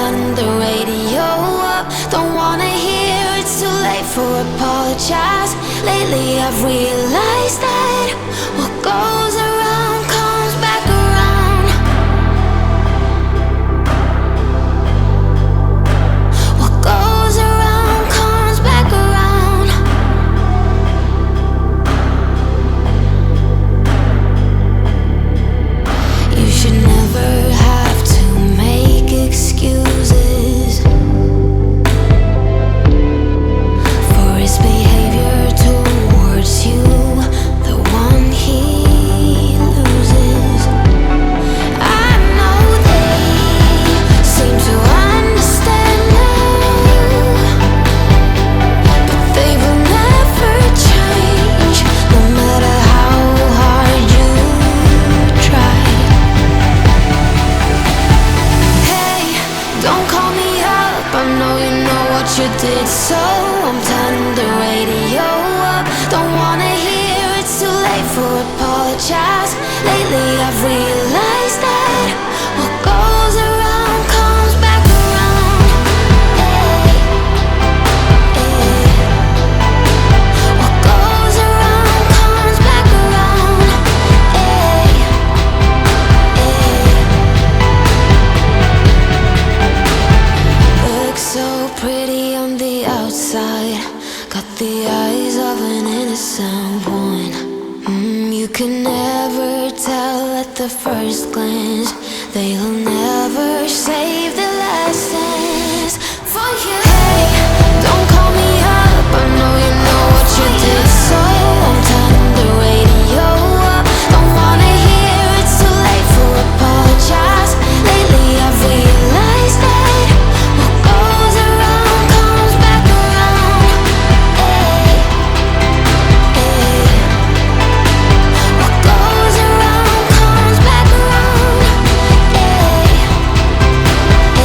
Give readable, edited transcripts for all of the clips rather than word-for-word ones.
turning the radio up. Don't wanna hear it's too late for apologize. Lately I've realized that what goes around comes back around. What goes around comes back around. You should never have to make excuses for his behavior towards you, the one he loses. I know they seem to understand now, but they will never change, no matter how hard you try. Hey, don't call me up, I know you know what you did, so I'm turning the radio up. Don't wanna hear it's too late for apologize. Lately I've realized that what goes around comes back around. Hey, hey. What goes around comes back around. Hey, hey. Look so pretty on the outside, got the eyes of an innocent one. You can never tell at the first glance. They'll never save the lessons for you. Hey, don't call me up, I know you know what you did, so I'm turning the radio up. Don't wanna hear it's too late for apologize. Lately I've realized that what goes around comes back around. Hey, hey. What goes around comes back around. Hey, hey.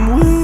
with